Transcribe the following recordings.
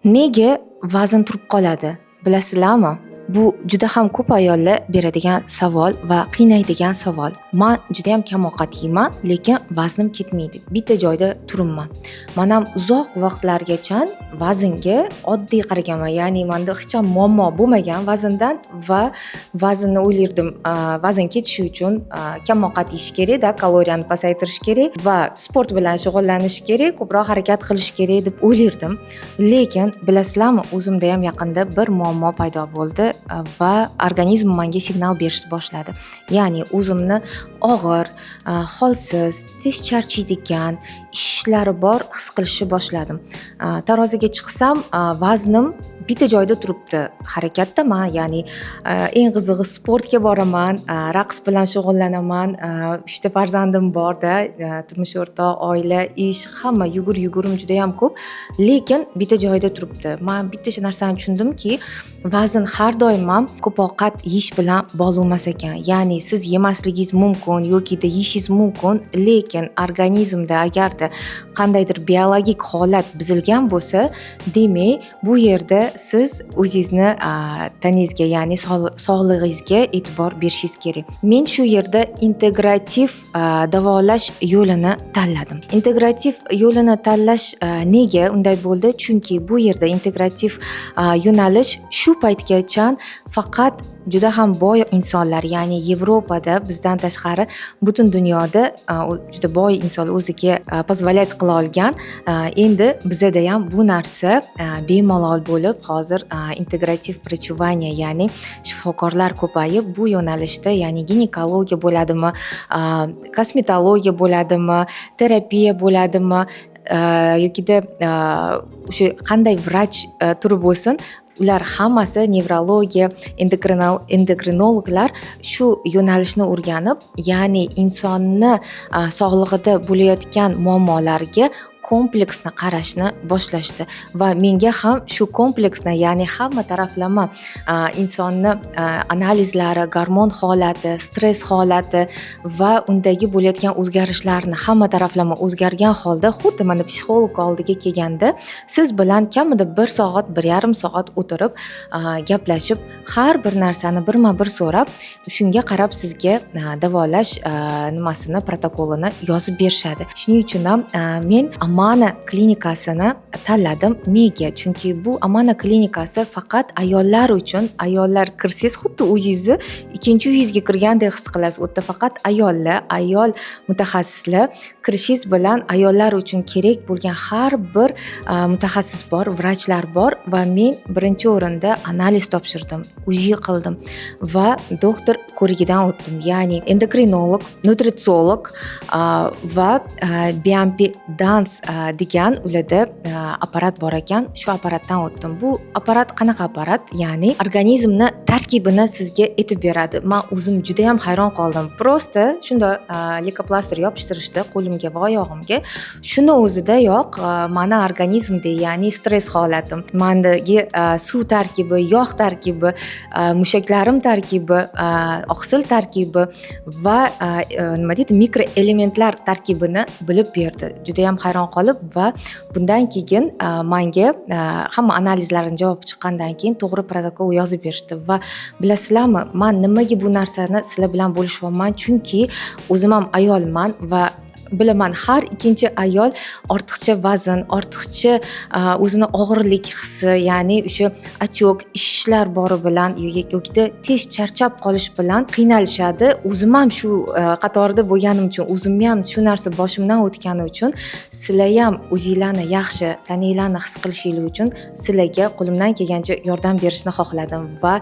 Nega vazn turib qoladi? Bilasizlarmi? Bu juda ham ko'p ayollar beradigan savol va qiynaydigan savol. Men juda ham kam ovqat yeyman, lekin vaznim ketmaydi. Bitta joyda turibman. Men ham uzoq vaqtlargacha vaznga oddiy qaraganman. Ya'ni menda hech ham muammo bo'lmagan vazndan va vaznni o'ylardim, vazn ketishi uchun kam ovqat yeyish kerak-da, kaloriyani pasaytirish kerak va sport bilan shug'ullanish kerak, ko'proq harakat qilish kerak deb o'ylardim. Lekin bilasizlarmi, o'zimda ham yaqinda bir muammo paydo bo'ldi va organizm menga signal berishni boshladi. Ya'ni o'zimni og'ir, holsiz, tez charchaydigan, ishlari bor his qilishni boshladim. Taroziga chiqsam, vaznim bitta joyda turibdi. Harakatdaman, ya'ni eng qizig'i sportga boraman, raqs bilan shug'ullanaman, 3 ta farzandim borda, turmush o'rtoq, oila, ish, hamma yugurim juda ham ko'p, lekin bitta joyda turibdi. Men bitta narsani tushundimki, vazn har doim ham ko'p ovqat yeyish bilan bog'liq emas ekan. Ya'ni siz yemasligingiz mumkin yoki yeyishingiz mumkin, lekin organizmda agarda qandaydir biologik holat buzilgan bo'lsa, demak, bu yerda siz o'zingizni tanangizga, ya'ni sog'lig'ingizga e'tibor berishingiz kerak. Men shu yerda integrativ davolash yo'lini tanladim. Integrativ yo'lini tanlash nega unday bo'ldi? Chunki bu yerda integrativ yo'nalish shu paytgacha faqat juda ham boy insonlar, ya'ni Yevropada bizdan tashqari butun dunyoda juda boy inson o'ziga pozvolyat qila olgan. Endi bizada ham bu narsa bemalol bo'lib, hozir integrativ vrachevание, ya'ni shifokorlar ko'payib, bu yo'nalishda, ya'ni ginekologiya bo'ladimi, kosmetologiya bo'ladimi, terapiya bo'ladimi, yokida o'sha qanday vrach turi bo'lsin, ular hammasi nevrologiya, endokrinologlar shu yo'nalishni o'rganib, ya'ni insonni sog'lig'ida bo'layotgan muammolarga kompleksni qarashni boshlashdi va menga ham shu kompleksni, ya'ni hamma taraflama insonni analizlari, gormon holati, stress holati va undagi bo'layotgan o'zgarishlarni hamma taraflama o'zgargan holda, xuddi mana psixolog oldiga kelganda siz bilan kamida 1 soat, 1,5 soat o'tirib gaplashib, har bir narsani birma-bir so'rab, shunga qarab sizga davolash nimasini, protokolini yozib berishadi. Shuning uchun ham men Amana klinikasini tanladim. Nega? Chunki bu Amana klinikasi faqat ayollar uchun. Ayollar kirsangiz xuddi o'zingizni ikkinchi uyingizga kirgandek his qilasiz. U yerda faqat ayol mutaxassislar kirishingiz bilan ayollar uchun kerak bo'lgan har bir mutaxassis bor, vrachlar bor va men birinchi o'rinda analiz topshirdim, UZI qildim va doktor ko'rigidan o'tdim. Ya'ni endokrinolog, nutritsiolog va bioimpedans degan ularda apparat bor ekan. Shu apparatdan o'tdim. Bu apparat qanaqa apparat? Ya'ni organizmni tarkibini sizga aytib beradi. Men o'zim juda ham hayron qoldim. Prosta shunda leykoplaster yopishtirishdi qo'limga va oyog'imga. Shuni o'zidayoq meni organizmda, ya'ni stress holatim, mendagi suv tarkibi, yog' tarkibi, mushaklarim tarkibi, oqsil tarkibi va nima deydi, mikroelementlar tarkibini bilib berdi. Juda ham hayron qolib va bundan keyin menga hamma analizlarning javobi chiqqandan keyin to'g'ri protokol yozib berishdi va bilasizlarmi, men nimaga bu narsani sizlar bilan bo'lishyapman? Chunki o'zim ham ayolman va bilaman, har ikkinchi ayol ortiqcha vazn, ortiqcha o'zini og'irlik hissi, ya'ni o'sha achok, ishlar bori bilan yoki tez charchab qolish bilan qiynalishadi. O'zim ham shu qatorida bo'lganim uchun, o'zimni ham shu narsa boshimdan o'tgani uchun, sizlar ham o'zinglarni yaxshi taninglarni his qilishinglar uchun sizlarga qo'limdan kelgancha yordam berishni xohladim va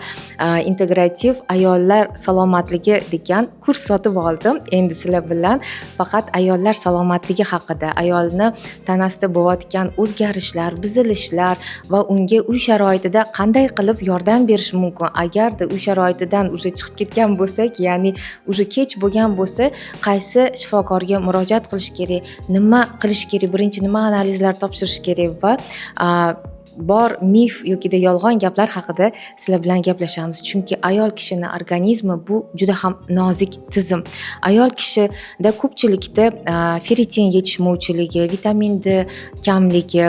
integrativ ayollar salomatligi degan kurs sotib oldim. Endi sizlar bilan faqat ayollar salomatligi haqida, ayolni tanasida bo'layotgan o'zgarishlar, buzilishlar va unga uy sharoitida qanday qilib yordam berish mumkin. Agarda uy sharoitidan уже chiqib ketgan bo'lsak, ya'ni уже kech bo'lgan bo'lsa, qaysi shifokorga murojaat qilish kerak, nima qilish kerak, birinchi nima analizlar topshirish kerak va bor mif yokida yolg'on gaplar haqida sizlar bilan gaplashamiz. Chunki ayol kishining organizmi bu juda ham nozik tizim. Ayol kishida ko'pchilikda feritin yetishmovchiligi, vitamin D kamligi,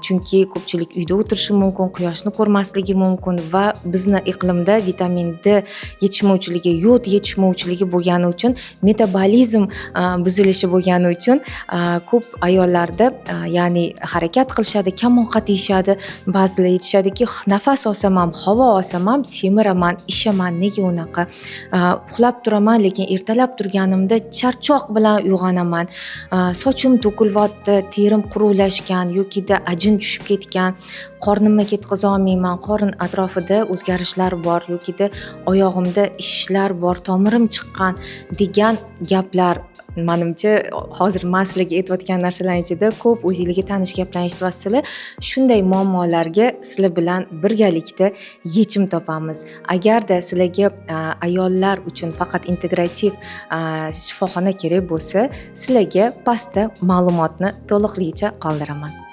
chunki ko'pchilik uyda o'tirishi mumkin, quyoshni ko'rmasligi mumkin va bizni iqlimda vitamin D yetishmovchiligi, yod yetishmovchiligi bo'lgani uchun, metabolizm buzilishi bo'lgani uchun ko'p ayollarda ya'ni harakat qilishadi, kam ovqat yeyishadi, ba'zilar aytishadiki, nafas olsam ham, havo olsam ham semiraman, ishaman, nega unaqa? Uxlab turaman, lekin ertalab turganimda charchoq bilan uyg'onaman. Sochim to'kilyapti, terim quruvlashgan yokida ajin tushib ketgan, qornimni ketqiza olmayman, qorin atrofida o'zgarishlar bor yokida oyog'imda ishlar bor, tomirim chiqqan degan gaplar. Menimcha hozir men sizlarga aytayotgan narsalar ichida ko'p o'zingizga tanish gaplarni eshityapsizlar. Shunday muammolarga sizlar bilan birgalikda yechim topamiz. Agarda sizlarga ayollar uchun faqat integrativ shifoxona kerak bo'lsa, sizlarga pastda ma'lumotni to'liqligicha qoldiraman.